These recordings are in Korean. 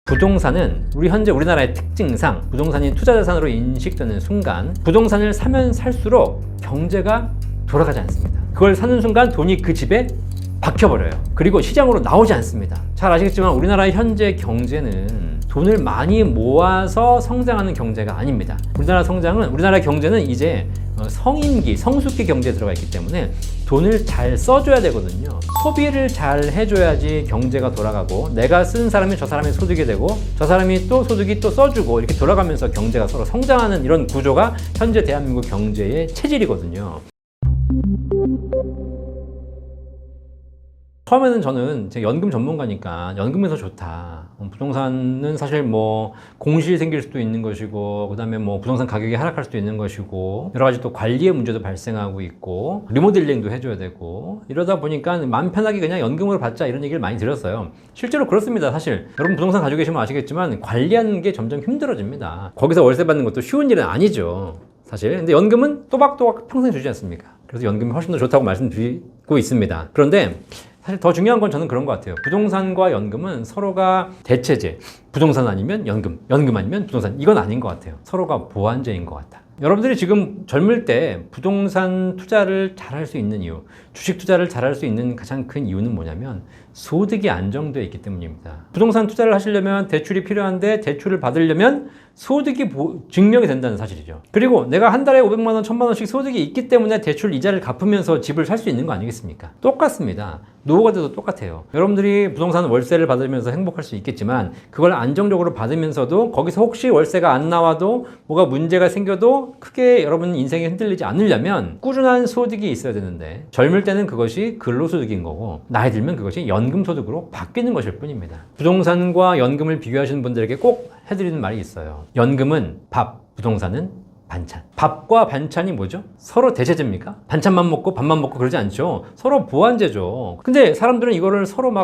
부동산은 현재 우리나라의 특징상 부동산이 투자자산으로 인식되는 순간 부동산을 사면 살수록 경제가 돌아가지 않습니다. 그걸 사는 순간 돈이 그 집에 박혀버려요. 그리고 시장으로 나오지 않습니다. 잘 아시겠지만 우리나라의 현재 경제는 돈을 많이 모아서 성장하는 경제가 아닙니다. 우리나라 경제는 이제 성인기, 성숙기 경제에 들어가 있기 때문에 돈을 잘 써줘야 되거든요. 소비를 잘 해줘야지 경제가 돌아가고, 내가 쓴 사람이 저 사람의 소득이 되고, 저 사람이 또 소득이 또 써주고, 이렇게 돌아가면서 경제가 서로 성장하는 이런 구조가 현재 대한민국 경제의 체질이거든요. 처음에는 저는 제가 연금 전문가니까 연금이 더 좋다. 부동산은 사실 공실이 생길 수도 있는 것이고, 그 다음에 부동산 가격이 하락할 수도 있는 것이고, 여러 가지 또 관리의 문제도 발생하고 있고, 리모델링도 해줘야 되고, 이러다 보니까 마음 편하게 그냥 연금으로 받자 이런 얘기를 많이 들었어요. 실제로 그렇습니다. 사실 여러분 부동산 가지고 계시면 아시겠지만 관리하는 게 점점 힘들어집니다. 거기서 월세 받는 것도 쉬운 일은 아니죠, 사실. 근데 연금은 또박또박 평생 주지 않습니까? 그래서 연금이 훨씬 더 좋다고 말씀드리고 있습니다. 그런데 사실 더 중요한 건 저는 그런 것 같아요. 부동산과 연금은 서로가 대체제, 부동산 아니면 연금, 연금 아니면 부동산, 이건 아닌 것 같아요. 서로가 보완제인 것 같다. 여러분들이 지금 젊을 때 부동산 투자를 잘할 수 있는 이유, 주식 투자를 잘할 수 있는 가장 큰 이유는 뭐냐면 소득이 안정되어 있기 때문입니다. 부동산 투자를 하시려면 대출이 필요한데, 대출을 받으려면 소득이 증명이 된다는 사실이죠. 그리고 내가 한 달에 500만 원, 1000만 원씩 소득이 있기 때문에 대출 이자를 갚으면서 집을 살 수 있는 거 아니겠습니까? 똑같습니다. 노후가 돼도 똑같아요. 여러분들이 부동산 월세를 받으면서 행복할 수 있겠지만, 그걸 안정적으로 받으면서도 거기서 혹시 월세가 안 나와도 뭐가 문제가 생겨도 크게 여러분 인생이 흔들리지 않으려면 꾸준한 소득이 있어야 되는데, 젊을 때는 그것이 근로소득인 거고, 나이 들면 그것이 연금소득으로 바뀌는 것일 뿐입니다. 부동산과 연금을 비교하시는 분들에게 꼭 해드리는 말이 있어요. 연금은 밥, 부동산은 반찬. 밥과 반찬이 뭐죠? 서로 대체제입니까? 반찬만 먹고 밥만 먹고 그러지 않죠. 서로 보완제죠. 근데 사람들은 이거를 서로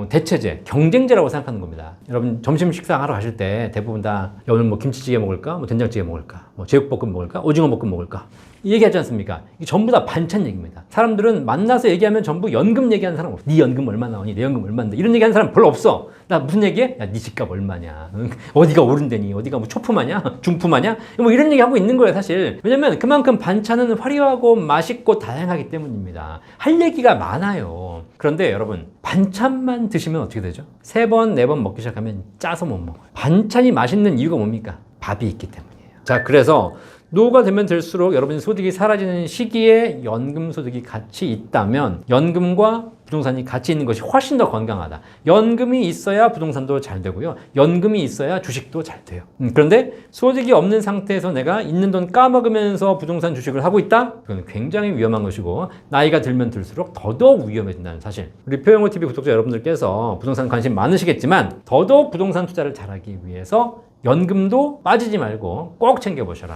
대체제, 경쟁제라고 생각하는 겁니다. 여러분 점심 식사하러 가실 때 대부분 다 오늘 김치찌개 먹을까? 된장찌개 먹을까? 제육볶음 먹을까? 오징어 볶음 먹을까? 이 얘기하지 않습니까? 이게 전부 다 반찬 얘기입니다. 사람들은 만나서 얘기하면 전부 연금 얘기하는 사람 없어. 네 연금 얼마 나오니? 내 연금 얼마인데? 이런 얘기하는 사람 별로 없어. 나 무슨 얘기해? 야, 네 집값 얼마냐? 어디가 오른다니? 어디가 초품하냐? 중품하냐? 이런 얘기하고 있는 거예요, 사실. 왜냐면 그만큼 반찬은 화려하고 맛있고 다양하기 때문입니다. 할 얘기가 많아요. 그런데 여러분, 반찬만 드시면 어떻게 되죠? 3번, 4번 먹기 시작하면 짜서 못 먹어요. 반찬이 맛있는 이유가 뭡니까? 밥이 있기 때문이에요. 자, 그래서 노후가 되면 될수록 여러분의 소득이 사라지는 시기에 연금 소득이 같이 있다면 연금과 부동산이 같이 있는 것이 훨씬 더 건강하다. 연금이 있어야 부동산도 잘 되고요. 연금이 있어야 주식도 잘 돼요. 그런데 소득이 없는 상태에서 내가 있는 돈 까먹으면서 부동산 주식을 하고 있다? 그건 굉장히 위험한 것이고, 나이가 들면 들수록 더더욱 위험해진다는 사실. 우리 표영호TV 구독자 여러분들께서 부동산 관심 많으시겠지만 더더욱 부동산 투자를 잘하기 위해서 연금도 빠지지 말고 꼭 챙겨보셔라.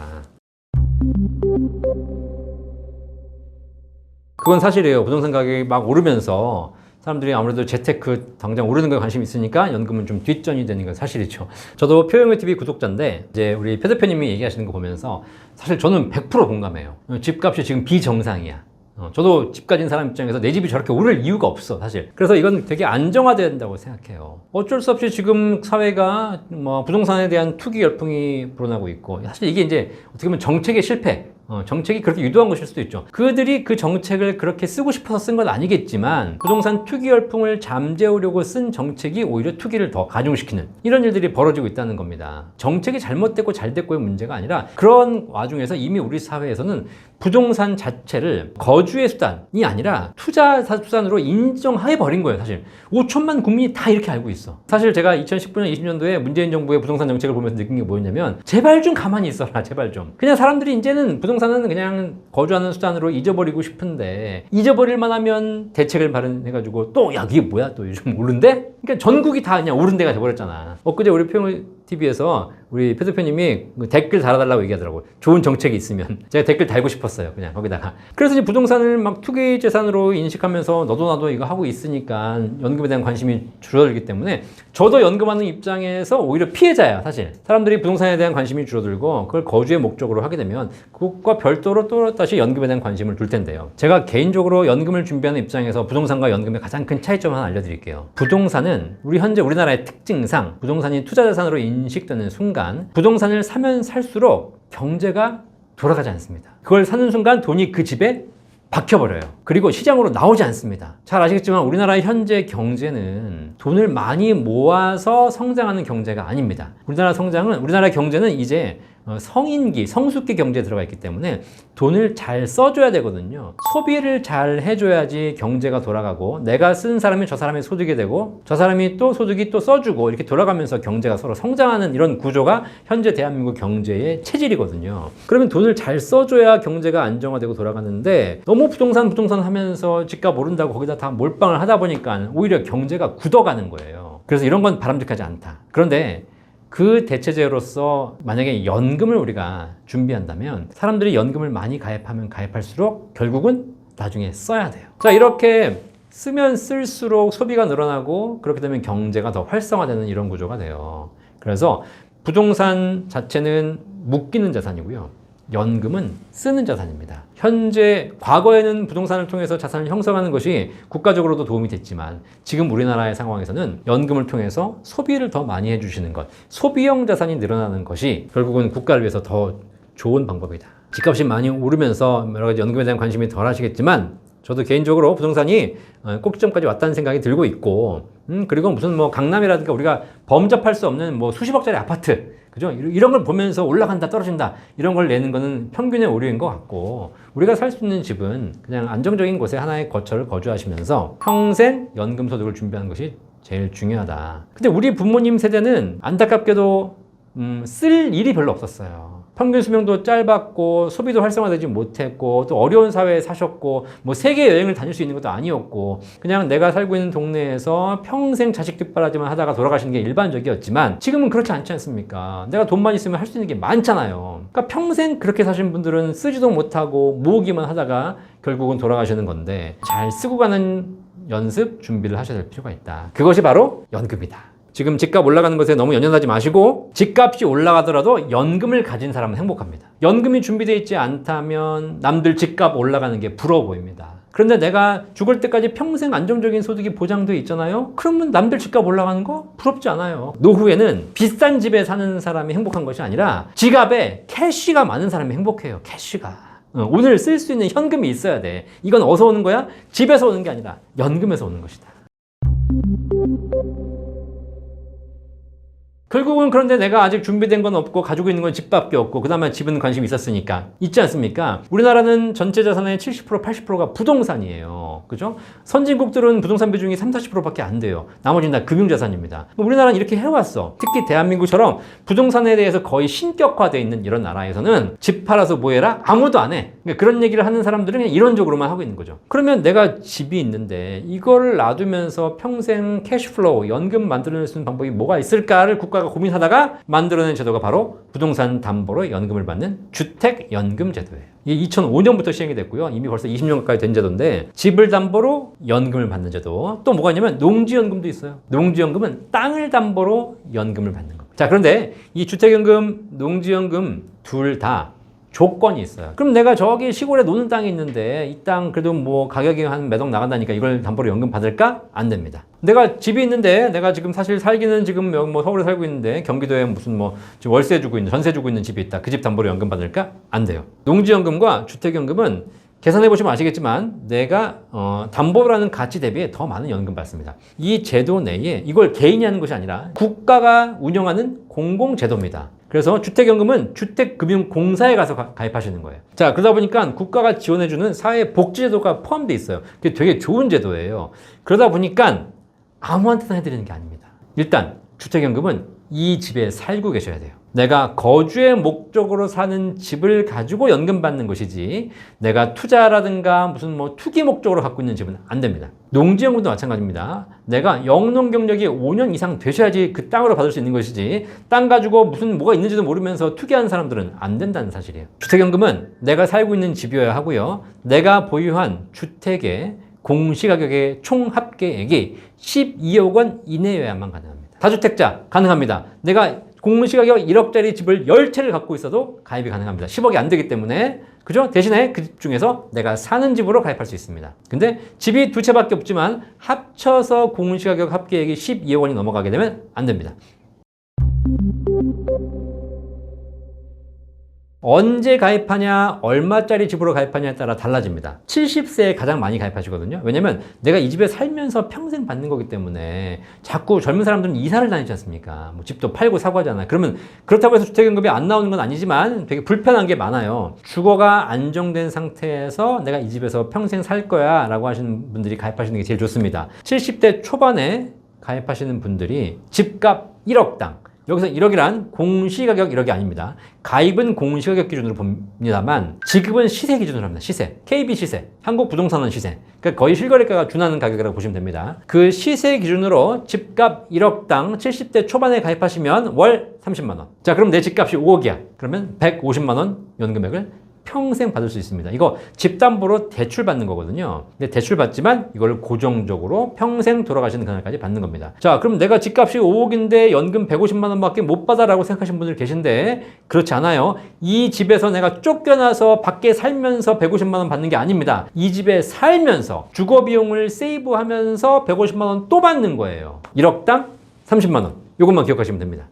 그건 사실이에요. 부동산 가격이 막 오르면서 사람들이 아무래도 재테크 당장 오르는 거에 관심이 있으니까 연금은 좀 뒷전이 되는 건 사실이죠. 저도 표영호TV 구독자인데, 이제 우리 표 대표님이 얘기하시는 거 보면서 사실 저는 100% 공감해요. 집값이 지금 비정상이야. 저도 집 가진 사람 입장에서 내 집이 저렇게 오를 이유가 없어, 사실. 그래서 이건 되게 안정화돼야 된다고 생각해요. 어쩔 수 없이 지금 사회가 부동산에 대한 투기 열풍이 불어나고 있고, 사실 이게 이제 어떻게 보면 정책의 실패, 정책이 그렇게 유도한 것일 수도 있죠. 그들이 그 정책을 그렇게 쓰고 싶어서 쓴 건 아니겠지만 부동산 투기 열풍을 잠재우려고 쓴 정책이 오히려 투기를 더 가중시키는 이런 일들이 벌어지고 있다는 겁니다. 정책이 잘못됐고 잘 됐고의 문제가 아니라, 그런 와중에서 이미 우리 사회에서는 부동산 자체를 거주의 수단이 아니라 투자 수단으로 인정해버린 거예요, 사실. 5천만 국민이 다 이렇게 알고 있어. 사실 제가 2019년, 20년도에 문재인 정부의 부동산 정책을 보면서 느낀 게 뭐였냐면, 제발 좀 가만히 있어라, 제발 좀. 그냥 사람들이 이제는 부동산은 그냥 거주하는 수단으로 잊어버리고 싶은데, 잊어버릴만 하면 대책을 마련해가지고 또, 야, 이게 뭐야, 또 요즘 오른데? 그러니까 전국이 다 그냥 오른 데가 돼버렸잖아. 엊그제 우리 표영TV에서 우리 표 대표님이 댓글 달아달라고 얘기하더라고요. 좋은 정책이 있으면. 제가 댓글 달고 싶었어요, 그냥 거기다가. 그래서 이제 부동산을 막 투기 재산으로 인식하면서 너도 나도 이거 하고 있으니까 연금에 대한 관심이 줄어들기 때문에, 저도 연금하는 입장에서 오히려 피해자야, 사실. 사람들이 부동산에 대한 관심이 줄어들고 그걸 거주의 목적으로 하게 되면 그것과 별도로 또 다시 연금에 대한 관심을 둘 텐데요. 제가 개인적으로 연금을 준비하는 입장에서 부동산과 연금의 가장 큰 차이점 하나 알려드릴게요. 부동산은 부동산은 현재 우리나라의 특징상 부동산이 투자 자산으로 인식되는 순간 부동산을 사면 살수록 경제가 돌아가지 않습니다. 그걸 사는 순간 돈이 그 집에 박혀버려요. 그리고 시장으로 나오지 않습니다. 잘 아시겠지만 우리나라의 현재 경제는 돈을 많이 모아서 성장하는 경제가 아닙니다. 우리나라 경제는 이제 성인기, 성숙기 경제에 들어가 있기 때문에 돈을 잘 써줘야 되거든요. 소비를 잘 해줘야지 경제가 돌아가고, 내가 쓴 사람이 저 사람의 소득이 되고, 저 사람이 또 소득이 또 써주고, 이렇게 돌아가면서 경제가 서로 성장하는 이런 구조가 현재 대한민국 경제의 체질이거든요. 그러면 돈을 잘 써줘야 경제가 안정화되고 돌아가는데, 너무 부동산 하면서 집값 오른다고 거기다 다 몰빵을 하다 보니까 오히려 경제가 굳어가는 거예요. 그래서 이런 건 바람직하지 않다. 그런데 그 대체제로서 만약에 연금을 우리가 준비한다면 사람들이 연금을 많이 가입하면 가입할수록 결국은 나중에 써야 돼요. 자, 이렇게 쓰면 쓸수록 소비가 늘어나고 그렇게 되면 경제가 더 활성화되는 이런 구조가 돼요. 그래서 부동산 자체는 묶이는 자산이고요. 연금은 쓰는 자산입니다. 현재 과거에는 부동산을 통해서 자산을 형성하는 것이 국가적으로도 도움이 됐지만 지금 우리나라의 상황에서는 연금을 통해서 소비를 더 많이 해주시는 것, 소비형 자산이 늘어나는 것이 결국은 국가를 위해서 더 좋은 방법이다. 집값이 많이 오르면서 여러 가지 연금에 대한 관심이 덜 하시겠지만 저도 개인적으로 부동산이 꼭지점까지 왔다는 생각이 들고 있고, 그리고 무슨 뭐 강남이라든가 우리가 범접할 수 없는 뭐 수십억짜리 아파트, 그죠? 이런 걸 보면서 올라간다 떨어진다 이런 걸 내는 거는 평균의 오류인 것 같고, 우리가 살 수 있는 집은 그냥 안정적인 곳에 하나의 거처를 거주하시면서 평생 연금 소득을 준비하는 것이 제일 중요하다. 근데 우리 부모님 세대는 안타깝게도 쓸 일이 별로 없었어요. 평균 수명도 짧았고 소비도 활성화되지 못했고 또 어려운 사회에 사셨고 뭐 세계 여행을 다닐 수 있는 것도 아니었고 그냥 내가 살고 있는 동네에서 평생 자식 뒷바라지만 하다가 돌아가시는 게 일반적이었지만 지금은 그렇지 않지 않습니까? 내가 돈만 있으면 할 수 있는 게 많잖아요. 그러니까 평생 그렇게 사신 분들은 쓰지도 못하고 모으기만 하다가 결국은 돌아가시는 건데 잘 쓰고 가는 연습 준비를 하셔야 될 필요가 있다. 그것이 바로 연금이다. 지금 집값 올라가는 것에 너무 연연하지 마시고 집값이 올라가더라도 연금을 가진 사람은 행복합니다. 연금이 준비되어 있지 않다면 남들 집값 올라가는 게 부러워 보입니다. 그런데 내가 죽을 때까지 평생 안정적인 소득이 보장되어 있잖아요? 그러면 남들 집값 올라가는 거 부럽지 않아요. 노후에는 비싼 집에 사는 사람이 행복한 것이 아니라 지갑에 캐시가 많은 사람이 행복해요. 캐시가. 오늘 쓸 수 있는 현금이 있어야 돼. 이건 어디서 오는 거야? 집에서 오는 게 아니라 연금에서 오는 것이다. 결국은 그런데 내가 아직 준비된 건 없고 가지고 있는 건 집밖에 없고 그다음에 집은 관심이 있었으니까 있지 않습니까? 우리나라는 전체 자산의 70% 80%가 부동산이에요. 그죠? 선진국들은 부동산 비중이 30-40%밖에 안 돼요. 나머지는 다 금융자산입니다. 우리나라는 이렇게 해왔어. 특히 대한민국처럼 부동산에 대해서 거의 신격화되어 있는 이런 나라에서는 집 팔아서 뭐 해라? 아무도 안 해. 그러니까 그런 얘기를 하는 사람들은 그냥 이론적으로만 하고 있는 거죠. 그러면 내가 집이 있는데 이거를 놔두면서 평생 캐시플로우, 연금 만들어낼 수 있는 방법이 뭐가 있을까를 국가가 고민하다가 만들어낸 제도가 바로 부동산 담보로 연금을 받는 주택연금 제도예요. 이게 2005년부터 시행이 됐고요. 이미 벌써 20년 가까이 된 제도인데 집을 담보로 연금을 받는 제도. 또 뭐가 있냐면 농지연금도 있어요. 농지연금은 땅을 담보로 연금을 받는 겁니다. 자, 그런데 이 주택연금, 농지연금 둘 다 조건이 있어요. 그럼 내가 저기 시골에 노는 땅이 있는데 이 땅 그래도 뭐 가격이 한 몇 억 나간다니까 이걸 담보로 연금 받을까? 안 됩니다. 내가 집이 있는데 내가 지금 사실 살기는 지금 뭐 서울에 살고 있는데 경기도에 무슨 뭐 지금 월세 주고 있는 전세 주고 있는 집이 있다. 그 집 담보로 연금 받을까? 안 돼요. 농지연금과 주택연금은 계산해 보시면 아시겠지만 내가 담보라는 가치 대비에 더 많은 연금 받습니다. 이 제도 내에 이걸 개인이 하는 것이 아니라 국가가 운영하는 공공제도입니다. 그래서 주택연금은 주택금융공사에 가서 가입하시는 거예요. 자, 그러다 보니까 국가가 지원해주는 사회복지제도가 포함되어 있어요. 그게 되게 좋은 제도예요. 그러다 보니까 아무한테나 해드리는 게 아닙니다. 일단 주택연금은 이 집에 살고 계셔야 돼요. 내가 거주의 목적으로 사는 집을 가지고 연금 받는 것이지 내가 투자라든가 무슨 뭐 투기 목적으로 갖고 있는 집은 안 됩니다. 농지연금도 마찬가지입니다. 내가 영농 경력이 5년 이상 되셔야지 그 땅으로 받을 수 있는 것이지 땅 가지고 무슨 뭐가 있는지도 모르면서 투기하는 사람들은 안 된다는 사실이에요. 주택연금은 내가 살고 있는 집이어야 하고요. 내가 보유한 주택의 공시가격의 총 합계액이 12억 원 이내여야만 가능합니다. 다주택자 가능합니다. 내가 공시가격 1억짜리 집을 10채를 갖고 있어도 가입이 가능합니다. 10억이 안 되기 때문에 그죠? 대신에 그 집 중에서 내가 사는 집으로 가입할 수 있습니다. 근데 집이 두 채밖에 없지만 합쳐서 공시가격 합계액이 12억 원이 넘어가게 되면 안 됩니다. 언제 가입하냐, 얼마짜리 집으로 가입하냐에 따라 달라집니다. 70세에 가장 많이 가입하시거든요. 왜냐면 내가 이 집에 살면서 평생 받는 거기 때문에 자꾸 젊은 사람들은 이사를 다니지 않습니까? 뭐 집도 팔고 사고 하잖아요. 그러면 그렇다고 해서 주택연금이 안 나오는 건 아니지만 되게 불편한 게 많아요. 주거가 안정된 상태에서 내가 이 집에서 평생 살 거야 라고 하시는 분들이 가입하시는 게 제일 좋습니다. 70대 초반에 가입하시는 분들이 집값 1억당, 여기서 1억이란 공시가격 1억이 아닙니다. 가입은 공시가격 기준으로 봅니다만 지급은 시세 기준으로 합니다. 시세. KB 시세. 한국부동산원 시세. 그러니까 거의 실거래가가 준하는 가격이라고 보시면 됩니다. 그 시세 기준으로 집값 1억당 70대 초반에 가입하시면 월 30만 원. 자, 그럼 내 집값이 5억이야. 그러면 150만 원 연금액을 평생 받을 수 있습니다. 이거 집담보로 대출 받는 거거든요. 근데 대출 받지만 이걸 고정적으로 평생 돌아가시는 그날까지 받는 겁니다. 자, 그럼 내가 집값이 5억인데 연금 150만 원밖에 못 받아라고 생각하시는 분들 계신데 그렇지 않아요. 이 집에서 내가 쫓겨나서 밖에 살면서 150만 원 받는 게 아닙니다. 이 집에 살면서 주거 비용을 세이브하면서 150만 원 또 받는 거예요. 1억당 30만 원. 이것만 기억하시면 됩니다.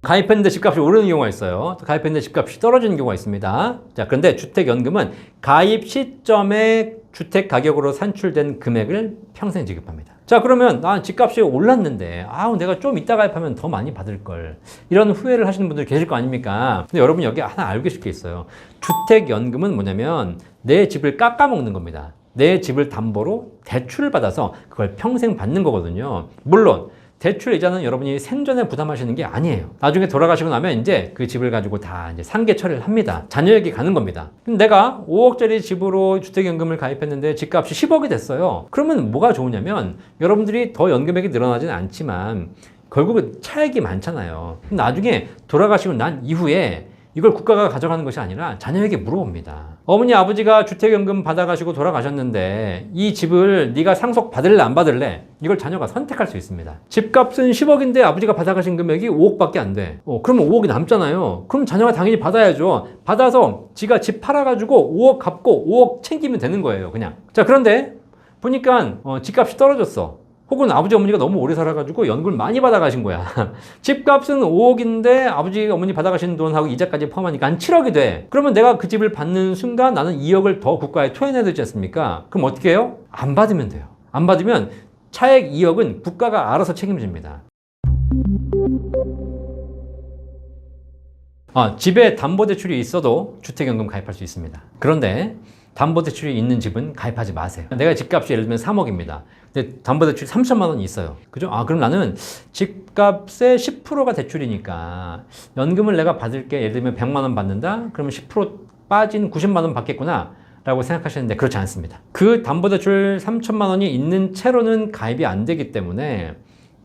가입했는데 집값이 오르는 경우가 있어요. 가입했는데 집값이 떨어지는 경우가 있습니다. 자, 그런데 주택연금은 가입 시점에 주택 가격으로 산출된 금액을 평생 지급합니다. 자, 그러면 난 집값이 올랐는데 내가 좀 이따 가입하면 더 많이 받을 걸, 이런 후회를 하시는 분들 계실 거 아닙니까? 근데 여러분 여기 하나 알고 계실 게 있어요. 주택연금은 뭐냐면 내 집을 깎아먹는 겁니다. 내 집을 담보로 대출을 받아서 그걸 평생 받는 거거든요. 물론 대출 이자는 여러분이 생전에 부담하시는 게 아니에요. 나중에 돌아가시고 나면 이제 그 집을 가지고 다 이제 상계 처리를 합니다. 자녀에게 가는 겁니다. 그럼 내가 5억짜리 집으로 주택연금을 가입했는데 집값이 10억이 됐어요. 그러면 뭐가 좋으냐면 여러분들이 더 연금액이 늘어나지는 않지만 결국은 차액이 많잖아요. 그럼 나중에 돌아가시고 난 이후에 이걸 국가가 가져가는 것이 아니라 자녀에게 물어봅니다. 어머니 아버지가 주택연금 받아가시고 돌아가셨는데 이 집을 네가 상속 받을래 안 받을래? 이걸 자녀가 선택할 수 있습니다. 집값은 10억인데 아버지가 받아가신 금액이 5억밖에 안 돼. 그러면 5억이 남잖아요. 그럼 자녀가 당연히 받아야죠. 받아서 지가 집 팔아가지고 5억 갚고 5억 챙기면 되는 거예요. 그냥. 자, 그런데 보니까 집값이 떨어졌어. 혹은 아버지 어머니가 너무 오래 살아가지고 연금을 많이 받아가신 거야. 집값은 5억인데 아버지 어머니 받아가신 돈하고 이자까지 포함하니까 한 7억이 돼. 그러면 내가 그 집을 받는 순간 나는 2억을 더 국가에 토해내야 되지 않습니까? 그럼 어떻게 해요? 안 받으면 돼요. 안 받으면 차액 2억은 국가가 알아서 책임집니다. 집에 담보대출이 있어도 주택연금 가입할 수 있습니다. 그런데 담보대출이 있는 집은 가입하지 마세요. 내가 집값이 예를 들면 3억입니다. 근데 담보대출이 3천만 원이 있어요. 그죠? 그럼 나는 집값의 10%가 대출이니까 연금을 내가 받을게. 예를 들면 100만 원 받는다? 그러면 10% 빠진 90만 원 받겠구나 라고 생각하시는데 그렇지 않습니다. 그 담보대출 3천만 원이 있는 채로는 가입이 안 되기 때문에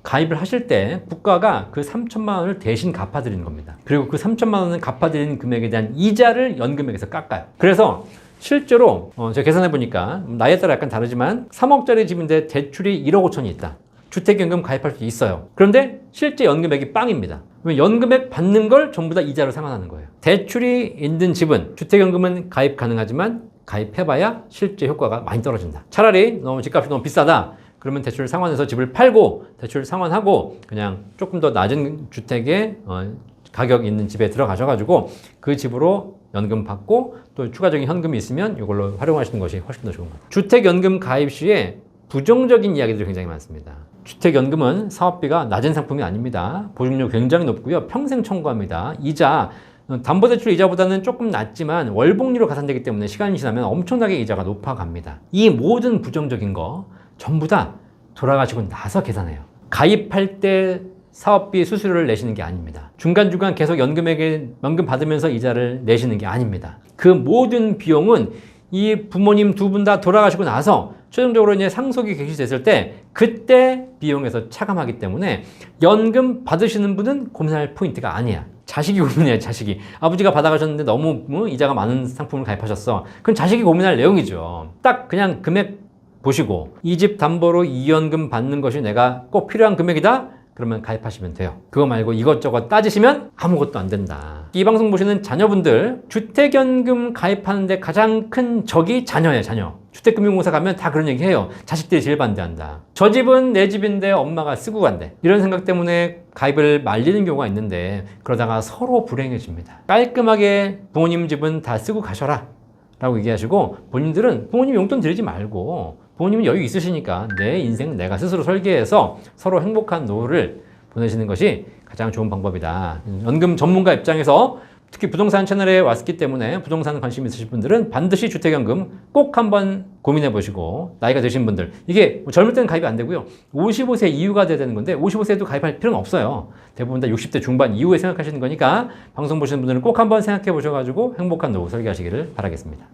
가입을 하실 때 국가가 그 3천만 원을 대신 갚아드리는 겁니다. 그리고 그 3천만 원을 갚아드리는 금액에 대한 이자를 연금액에서 깎아요. 그래서 실제로 제가 계산해 보니까 나이에 따라 약간 다르지만 3억짜리 집인데 대출이 1억 5천이 있다. 주택연금 가입할 수 있어요. 그런데 실제 연금액이 빵입니다. 연금액 받는 걸 전부 다 이자로 상환하는 거예요. 대출이 있는 집은 주택연금은 가입 가능하지만 가입해봐야 실제 효과가 많이 떨어진다. 차라리 집값이 너무 비싸다. 그러면 대출 상환해서 집을 팔고 대출 상환하고 그냥 조금 더 낮은 주택에 가격 있는 집에 들어가셔가지고 그 집으로 연금 받고 또 추가적인 현금이 있으면 이걸로 활용하시는 것이 훨씬 더 좋은 것 같아요. 주택연금 가입 시에 부정적인 이야기들이 굉장히 많습니다. 주택연금은 사업비가 낮은 상품이 아닙니다. 보증료 굉장히 높고요. 평생 청구합니다. 이자, 담보대출 이자보다는 조금 낮지만 월복리로 가산되기 때문에 시간이 지나면 엄청나게 이자가 높아갑니다. 이 모든 부정적인 거 전부 다 돌아가시고 나서 계산해요. 가입할 때 사업비 수수료를 내시는 게 아닙니다. 중간중간 계속 연금 받으면서 이자를 내시는 게 아닙니다. 그 모든 비용은 이 부모님 두 분 다 돌아가시고 나서 최종적으로 이제 상속이 개시됐을 때 그때 비용에서 차감하기 때문에 연금 받으시는 분은 고민할 포인트가 아니야. 자식이 고민해요, 자식이. 아버지가 받아가셨는데 너무 이자가 많은 상품을 가입하셨어. 그럼 자식이 고민할 내용이죠. 딱 그냥 금액 보시고 이 집 담보로 이연금 받는 것이 내가 꼭 필요한 금액이다? 그러면 가입하시면 돼요. 그거 말고 이것저것 따지시면 아무것도 안 된다. 이 방송 보시는 자녀분들, 주택연금 가입하는데 가장 큰 적이 자녀예요, 자녀. 주택금융공사 가면 다 그런 얘기 해요. 자식들이 제일 반대한다. 저 집은 내 집인데 엄마가 쓰고 간대. 이런 생각 때문에 가입을 말리는 경우가 있는데 그러다가 서로 불행해집니다. 깔끔하게 부모님 집은 다 쓰고 가셔라 라고 얘기하시고, 본인들은 부모님 용돈 드리지 말고 부모님은 여유 있으시니까 내 인생 내가 스스로 설계해서 서로 행복한 노후를 보내시는 것이 가장 좋은 방법이다. 연금 전문가 입장에서 특히 부동산 채널에 왔기 때문에 부동산 관심 있으신 분들은 반드시 주택연금 꼭 한번 고민해 보시고, 나이가 드신 분들, 이게 젊을 때는 가입이 안 되고요. 55세 이후가 돼야 되는 건데 55세도 가입할 필요는 없어요. 대부분 다 60대 중반 이후에 생각하시는 거니까 방송 보시는 분들은 꼭 한번 생각해 보셔가지고 행복한 노후 설계하시기를 바라겠습니다.